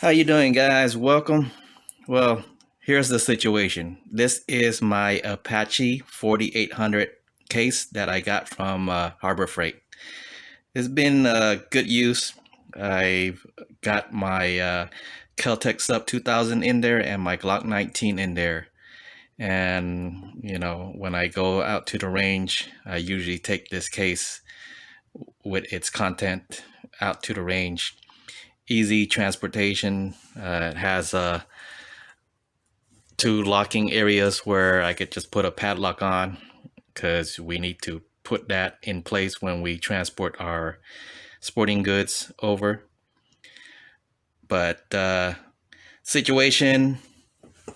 How you doing, guys? Welcome. Well, here's the situation. This is my Apache 4800 case that I got from Harbor Freight. It's been good use. I've got my KelTek Sub 2000 in there and my Glock 19 in there. And, when I go out to the range, I usually take this case with its content out to the range. Easy transportation. It has two locking areas where I could just put a padlock on because we need to put that in place when we transport our sporting goods over. But situation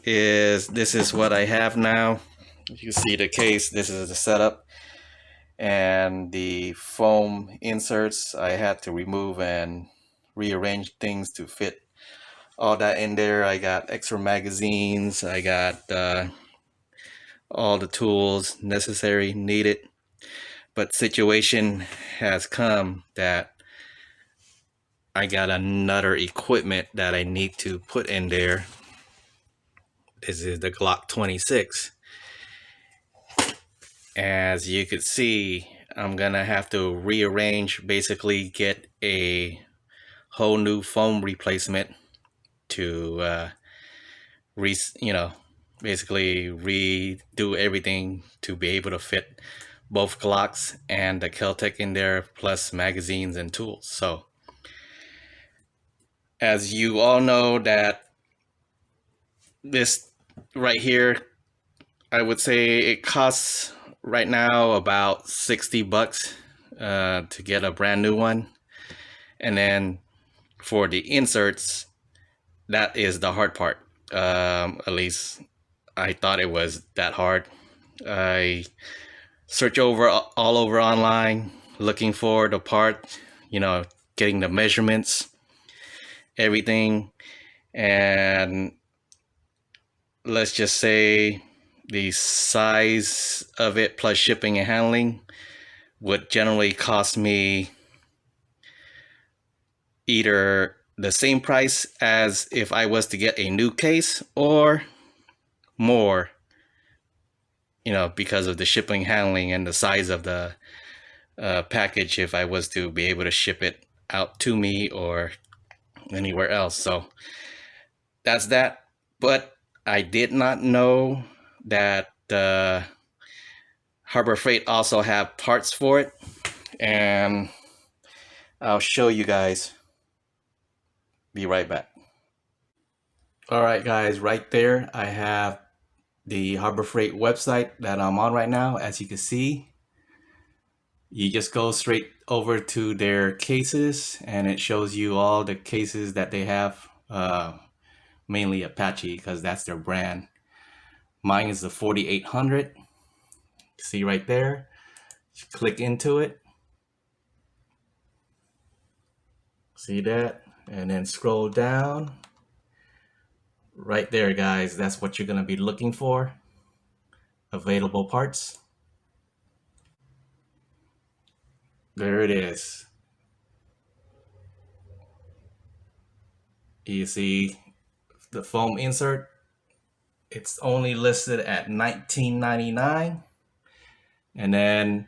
is this is what I have now. You can see the case. This is the setup. And the foam inserts I had to remove and rearrange things to fit all that in there. I got extra magazines. I got all the tools necessary needed. But situation has come that I got another equipment that I need to put in there. This is the Glock 26. As you could see, I'm gonna have to rearrange, basically get a whole new foam replacement to basically redo everything to be able to fit both Glocks and the Kel-Tec in there, plus magazines and tools. So as you all know, that this right here, I would say it costs right now about 60 bucks to get a brand new one. And then for the inserts, that is the hard part. At least I thought it was that hard. I search all over online looking for the part, getting the measurements, everything. And let's just say the size of it plus shipping and handling would generally cost me either the same price as if I was to get a new case or more, because of the shipping, handling, and the size of the package if I was to be able to ship it out to me or anywhere else. So that's that. But I did not know that Harbor Freight also have parts for it, and I'll show you guys. Be right back. All right, guys, right there I have the Harbor Freight website that I'm on right now. As you can see, you just go straight over to their cases and it shows you all the cases that they have, mainly Apache because that's their brand. Mine is the 4800. See right there, just click into it. See that? And then scroll down. Right there, guys, that's what you're going to be looking for. Available parts. There it is. You see the foam insert. It's only listed at $19.99. And then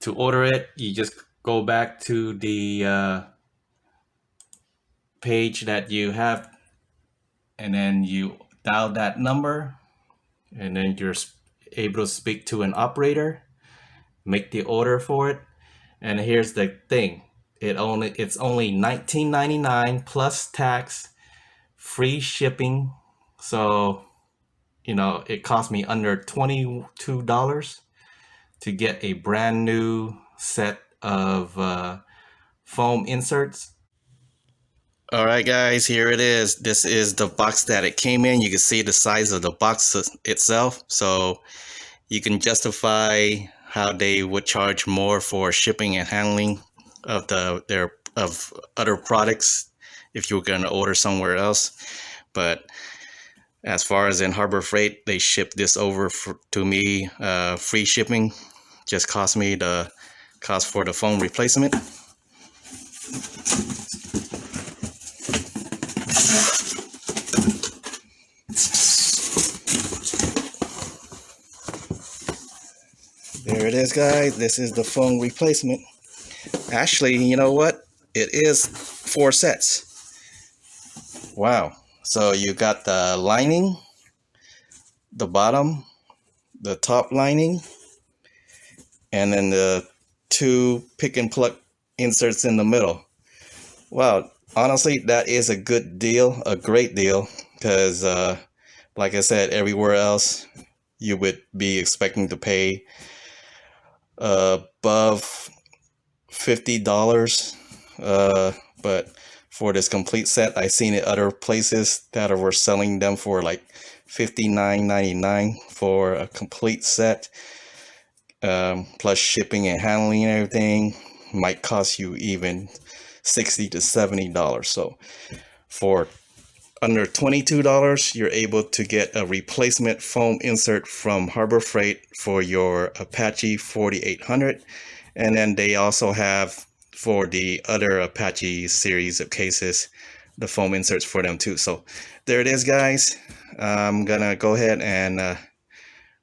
to order it, you just go back to the page that you have, and then you dial that number, and then you're able to speak to an operator, make the order for it. And here's the thing, it's only $19.99 plus tax, free shipping. So it cost me under $22 to get a brand new set of foam inserts. All right, guys, here it is. This is the box that it came in. You can see the size of the box itself. So you can justify how they would charge more for shipping and handling of of other products if you were going to order somewhere else. But as far as in Harbor Freight, they shipped this over to me, free shipping. Just cost me the cost for the foam replacement. it is, guys. This is the foam replacement. Actually, you know what? It is 4 sets. Wow. So you got the lining, the bottom, the top lining, and then the 2 pick and plug inserts in the middle. Wow. Honestly, that is a good deal, a great deal, because like I said, everywhere else you would be expecting to pay above $50, but for this complete set, I seen it other places that were selling them for like $59.99 for a complete set, plus shipping and handling and everything. Might cost you even $60 to $70. So for under $22, you're able to get a replacement foam insert from Harbor Freight for your Apache 4800. And then they also have, for the other Apache series of cases, the foam inserts for them too. So there it is, guys. I'm gonna go ahead and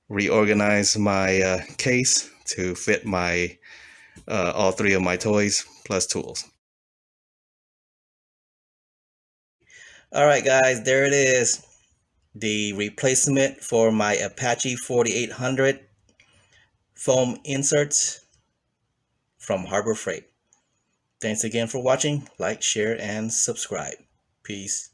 reorganize my case to fit my all 3 of my toys plus tools. Alright, guys, there it is. The replacement for my Apache 4800 foam inserts from Harbor Freight. Thanks again for watching. Like, share, and subscribe. Peace.